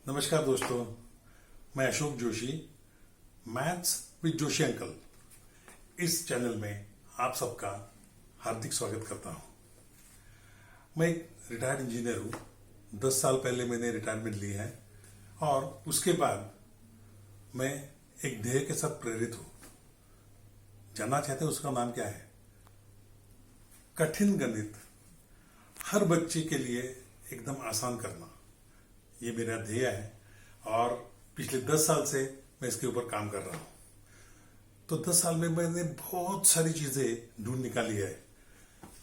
नमस्कार दोस्तों, मैं Ashok Joshi, maths with Joshi uncle इस चैनल में आप सबका हार्दिक स्वागत करता हूं। मैं एक रिटायर्ड इंजीनियर हूं। 10 साल पहले मैंने रिटायरमेंट ली है और उसके बाद मैं एक ध्येय के साथ प्रेरित हूं। जानना चाहते हैं उसका नाम क्या है? कठिन गणित हर बच्चे के लिए एकदम आसान करना, ये मेरा ध्येय है और पिछले 10 साल से मैं इसके ऊपर काम कर रहा हूं। तो 10 साल में मैंने बहुत सारी चीजें ढूंढ निकाली है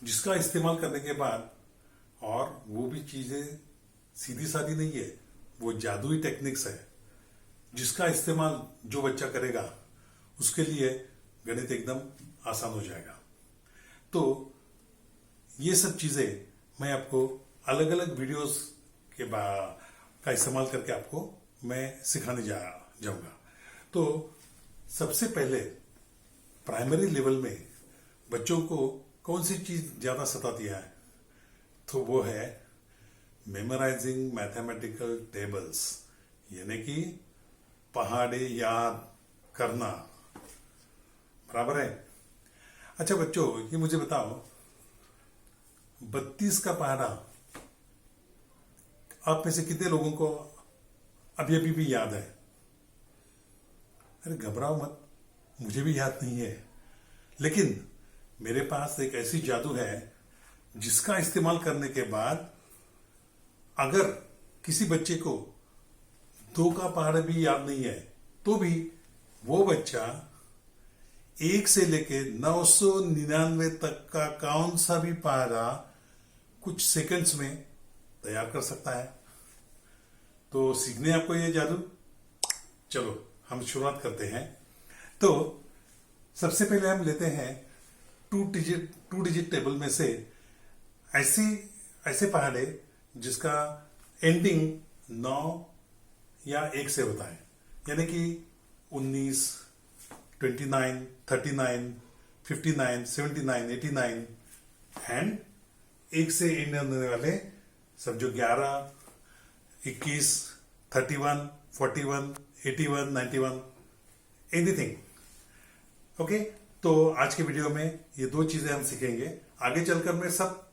जिसका इस्तेमाल करने के बाद, और वो भी चीजें सीधी सादी नहीं है, वो जादुई टेक्निक्स है जिसका इस्तेमाल जो बच्चा करेगा उसके लिए गणित एकदम आसान हो जाएगा। तो ये सब चीजें मैं आपको अलग अलग वीडियोस के का इस्तेमाल करके आपको मैं सिखाने जाऊंगा। तो सबसे पहले प्राइमरी लेवल में बच्चों को कौन सी चीज ज्यादा सताती है, तो वो है मेमोराइजिंग मैथमेटिकल टेबल्स, यानी कि पहाड़े याद करना। बराबर है? अच्छा बच्चों, ये मुझे बताओ, 32 का पहाड़ा आप में से कितने लोगों को अभी अभी भी याद है? अरे घबराओ मत, मुझे भी याद नहीं है, लेकिन मेरे पास एक ऐसी जादू है जिसका इस्तेमाल करने के बाद अगर किसी बच्चे को 2 का पहाड़ा भी याद नहीं है तो भी वो बच्चा 1 से लेके 999 तक का कौन सा भी पहाड़ा कुछ सेकंड्स में तैयार कर सकता है। तो सीखने आपको ये जादू? चलो हम शुरुआत करते हैं। तो सबसे पहले हम लेते हैं 2 डिजिट टेबल में से ऐसे पहाड़े जिसका एंडिंग 9 या 1 से होता है, यानी कि 19, 29, 39, 59, 79, 89 एंड 1 से एंड होने वाले सब जो 11, 21, 31, 41, 81, 91, एनीथिंग। ओके, तो आज के वीडियो में ये 2 चीजें हम सीखेंगे। आगे चलकर मैं सब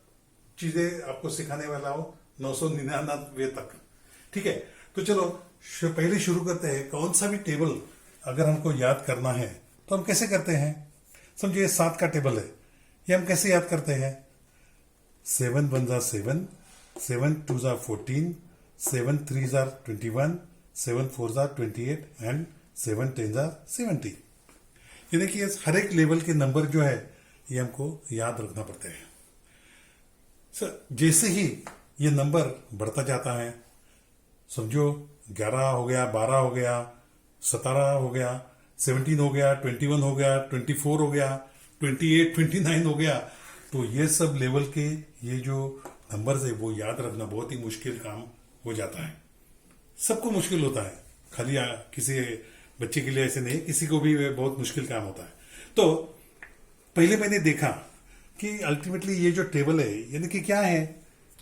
चीजें आपको सिखाने वाला हूं 999 तक। ठीक है, तो चलो पहले शुरू करते हैं। कौन सा भी टेबल अगर हमको याद करना है तो हम कैसे करते हैं? समझिए 7 का टेबल है, ये हम कैसे याद करते हैं? 7 1 जा 7, 7 2 जा 14, 7 3 जा 21, 7 4 जा 28 एंड 7 10 जा 70। ये देखिए, हर एक लेवल के नंबर जो है ये हमको याद रखना पड़ते हैं। जैसे ही ये नंबर बढ़ता जाता है, समझो 11 हो गया, 12 हो गया, 17 हो गया, 17 हो गया, 21 हो गया, 24 हो गया, 28, 29 हो गया, तो ये सब लेवल के ये जो नंबर्स है वो याद रखना बहुत ही मुश्किल काम हो जाता है। सबको मुश्किल होता है, खाली किसी बच्चे के लिए ऐसे नहीं, किसी को भी बहुत मुश्किल काम होता है। तो पहले मैंने देखा कि अल्टीमेटली ये जो टेबल है यानी कि क्या है,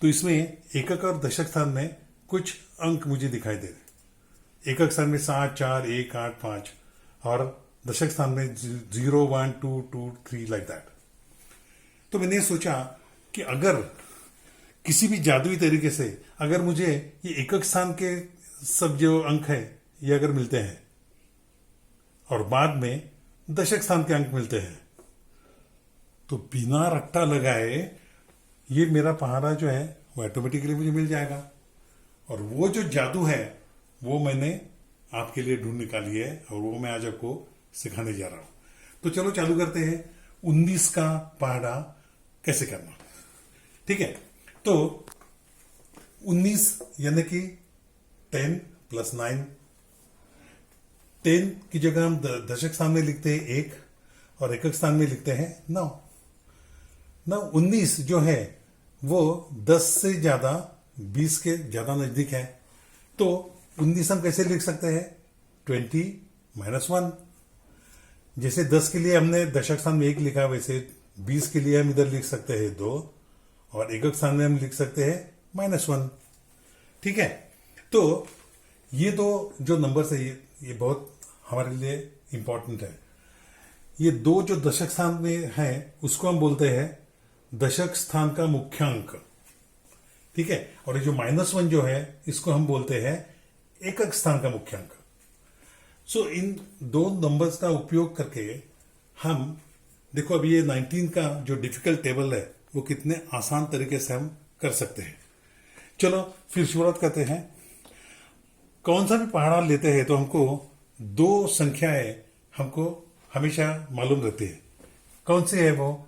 तो इसमें एकक और दशक स्थान में कुछ अंक मुझे दिखाई दे रहे। एकक स्थान में 7, 4, 1, 8, 5 और दशक स्थान में 0, 1, 2, 2, 3 लाइक दैट। तो मैंने सोचा कि अगर किसी भी जादुई तरीके से अगर मुझे ये एकक स्थान के सब जो अंक है ये अगर मिलते हैं और बाद में दशक स्थान के अंक मिलते हैं, तो बिना रट्टा लगाए ये मेरा पहाड़ा जो है वो ऑटोमेटिकली मुझे मिल जाएगा। और वो जो जादू है वो मैंने आपके लिए ढूंढ निकाली है और वो मैं आज आपको सिखाने जा रहा हूं। तो चलो चालू करते हैं 19 का पहाड़ा कैसे करना। ठीक है, तो 19 यानी कि 10 + 9। 10 की जगह हम दशक स्थान में लिखते हैं 1 और एकक स्थान में लिखते हैं 9। 19 जो है वो 10 से ज्यादा 20 के ज्यादा नजदीक है। तो 19 हम कैसे लिख सकते हैं? 20 - 1। जैसे 10 के लिए हमने दशक स्थान में 1 लिखा, वैसे 20 के लिए हम इधर लिख सकते हैं 2 और एकक स्थान में हम लिख सकते हैं -1। ठीक है, तो ये दो जो नंबर्स है ये बहुत हमारे लिए इंपॉर्टेंट है। ये दो जो दशक स्थान में है उसको हम बोलते हैं दशक स्थान का मुख्यांक, ठीक है। और ये जो -1 जो है इसको हम बोलते हैं एकक स्थान का मुख्यांक। सो इन दो नंबर्स का उपयोग करके हम देखो अभी ये 19 का जो डिफिकल्ट टेबल है वो कितने आसान तरीके से हम कर सकते हैं। चलो फिर शुरुआत करते हैं। कौन सा भी पहाड़ा लेते हैं तो हमको दो संख्याएं हमको हमेशा मालूम रहती है। कौन सी है वो?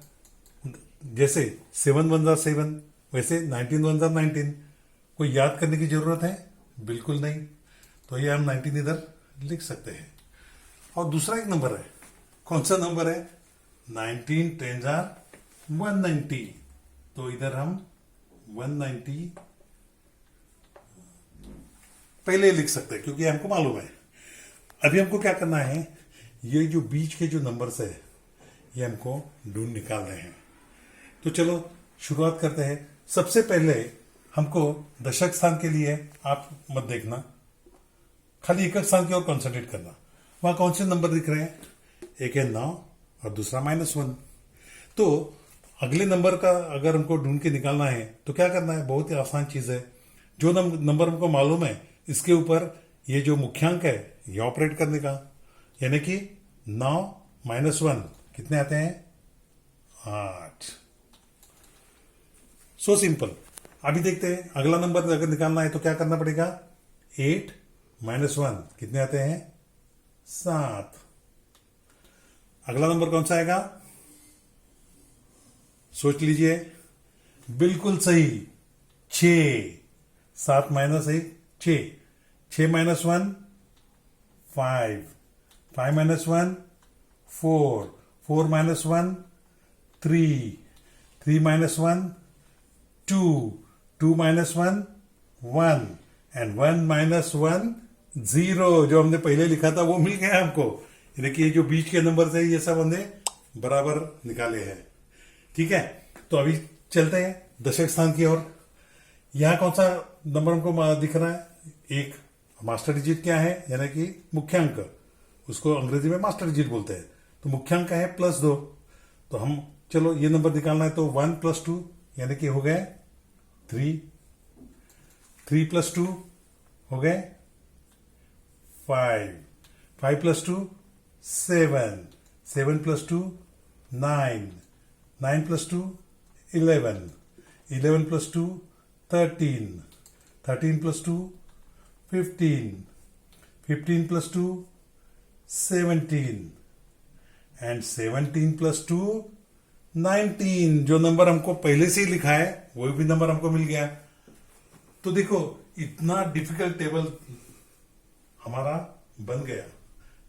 जैसे 7 1 7, वैसे 19 1 19। कोई याद करने की जरूरत है? बिल्कुल नहीं। तो ये हम 19 इधर लिख सकते हैं। और दूसरा एक नंबर है, कौन सा नंबर है? 19 10 190। तो इधर हम 190 पहले लिख सकते हैं क्योंकि हमको मालूम है। अभी हमको क्या करना है, ये जो बीच के जो नंबर्स है ये हमको ढूंढ निकालने हैं। तो चलो शुरुआत करते हैं। सबसे पहले हमको दशक स्थान के लिए आप मत देखना, खाली एकक स्थान की ओर कॉन्सेंट्रेट करना। वहां कौन से नंबर दिख रहे हैं? एक है 9 और दूसरा -1। तो अगले नंबर का अगर हमको ढूंढ के निकालना है तो क्या करना है? बहुत ही आसान चीज है। जो नंबर हमको मालूम है इसके ऊपर ये जो मुख्यांक है ये ऑपरेट करने का, यानी कि 9 -1 कितने आते हैं? 8। So simple. अभी देखते हैं अगला नंबर अगर निकालना है तो क्या करना पड़ेगा? 8 -1 कितने आते हैं? 7। अगला नंबर कौन सा आएगा? सोच लीजिए। बिल्कुल सही, 6। 7 -1 6। 6 -1 5। 5 -1 4। 4 -1 3। 3 -1 2। 2 -1 1 एंड 1 -1 0। जो हमने पहले लिखा था वो मिल गया हमको। यानी कि ये जो बीच के नंबर है ये सब हमने बराबर निकाले हैं, ठीक है। तो अभी चलते हैं दशक स्थान की ओर। यहां कौन सा नंबर हमको दिख रहा है? एक मास्टर डिजिट क्या है? यानी कि मुख्यांक, उसको अंग्रेजी में मास्टर डिजिट बोलते हैं। तो मुख्यांक है +2। तो हम चलो ये नंबर निकालना है तो 1 + 2 यानी कि हो गए 3। 3 + 2 हो गए 5। 5 + 2 7। 7 + 2 9। 9 + 2 11। 11 + 2 13। 13 + 2 15। 15 + 2 17 एंड 17 + 2 19। जो नंबर हमको पहले से ही लिखा है वही भी नंबर हमको मिल गया। तो देखो इतना डिफिकल्ट टेबल हमारा बन गया।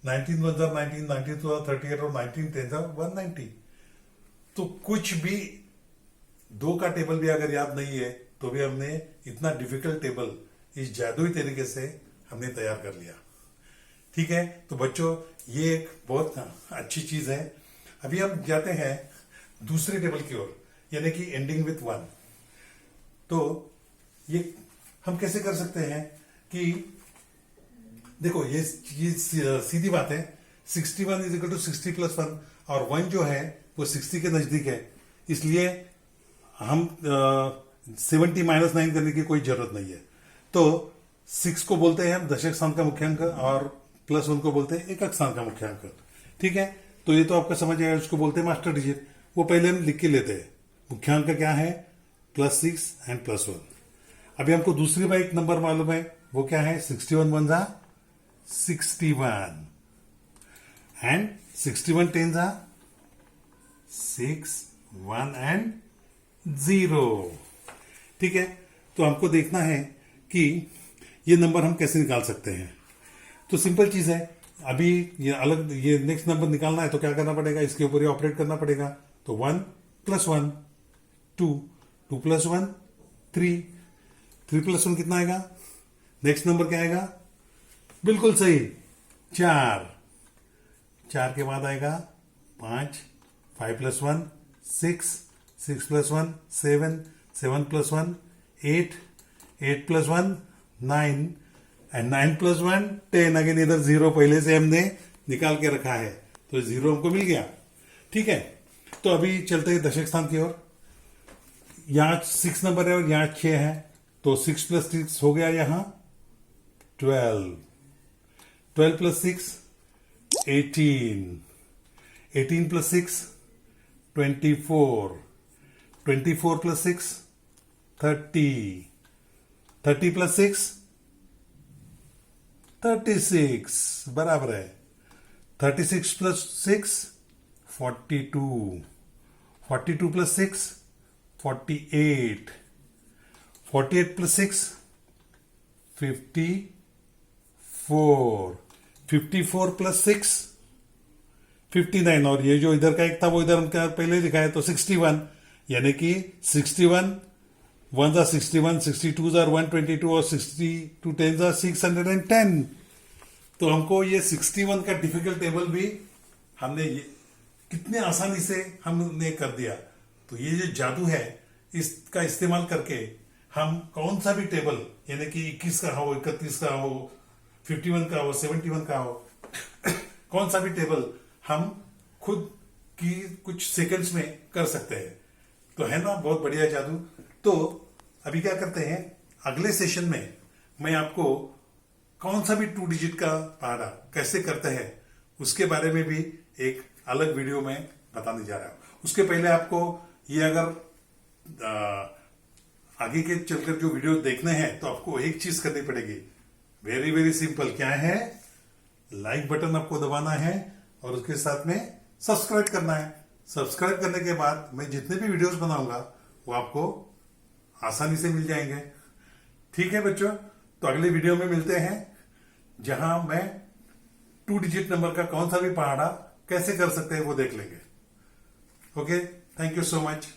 19 1 19, 19 2 38 और 19 10 190। तो कुछ भी दो का टेबल भी अगर याद नहीं है तो भी हमने इतना डिफिकल्ट टेबल इस जादुई तरीके से हमने तैयार कर लिया, ठीक है। तो बच्चों ये एक बहुत अच्छी चीज है। अभी हम जाते हैं दूसरे टेबल की ओर, यानी कि एंडिंग विथ 1। तो ये हम कैसे कर सकते हैं कि देखो ये सीधी बात है। 61 = 60 + 1 और 1 जो है वो 60 के नजदीक है, इसलिए हम 70 -9 करने की कोई जरूरत नहीं है। तो 6 को बोलते हैं हम दशक स्थान का मुख्यांक और +1 को बोलते हैं एकक स्थान का मुख्यांक, ठीक है। तो ये तो आपका समझ आया, उसको बोलते हैं मास्टर डिजिट। वो पहले हम लिख के लेते हैं। मुख्यांक क्या है? +6 एंड +1। अभी हमको दूसरी बार एक नंबर मालूम है, वो क्या है? 61 1 61 एंड 61 10 6 1 एंड 0, ठीक है। तो हमको देखना है कि ये नंबर हम कैसे निकाल सकते हैं। तो सिंपल चीज है। अभी ये नेक्स्ट नंबर निकालना है तो क्या करना पड़ेगा? इसके ऊपर ही ऑपरेट करना पड़ेगा। तो 1 + 1 2। 2 + 1 3। 3 + 1 कितना आएगा? नेक्स्ट नंबर क्या आएगा? बिल्कुल सही, 4। 4 के बाद आएगा 5। 5 + 1 6। 6 + 1 7। 7 + 1 8। 8 + 1 9। एंड 9 + 1 10। अगेन इधर 0 पहले से हमने निकाल के रखा है, तो 0 हमको मिल गया। ठीक है, तो अभी चलते हैं दशक स्थान की ओर। यहां 6 नंबर है और यहां 6 है, तो 6 + 6 हो गया यहां 12। 12 + 6 18। 18 + 6 24। 24 + 6 30। 30 + 6 36 बराबर है। 36 + 6 42। 42 + 6 48। 48 + 6 54। 54 + 6 59। और ये जो इधर का एक था वो इधर हमका पहले लिखा है, तो 61, यानी कि 61 1s are 61, 62s are 122 और 62 10s are 610। तो हमको ये 61 का डिफिकल्ट टेबल भी हमने ये कितने आसानी से हमने कर दिया। तो ये जो जादू है, इसका इस्तेमाल करके हम कौन सा भी टेबल, यानी कि 21 का हो, 31 का हो, 51 का हो, 71 का हो, कौन सा भी टेबल हम खुद की कुछ सेकंड्स में कर सकते हैं। तो है ना बहुत बढ़िया जादू। तो अभी क्या करते हैं, अगले सेशन में मैं आपको कौन सा भी 2 डिजिट का पहाड़ा कैसे करते हैं उसके बारे में भी एक अलग वीडियो में बताने जा रहा हूं। उसके पहले आपको ये अगर आगे के चलकर जो वीडियो देखने हैं, तो आपको एक चीज करनी पड़ेगी, वेरी वेरी सिंपल। क्या है, लाइक बटन आपको दबाना है और उसके साथ में सब्सक्राइब करना है। सब्सक्राइब करने के बाद मैं जितने भी वीडियोस बनाऊंगा वो आपको आसानी से मिल जाएंगे। ठीक है बच्चों, तो अगले वीडियो में मिलते हैं, जहां मैं 2 डिजिट नंबर का कौन सा भी पहाड़ा कैसे कर सकते हैं वो देख लेंगे। Okay, thank you so much.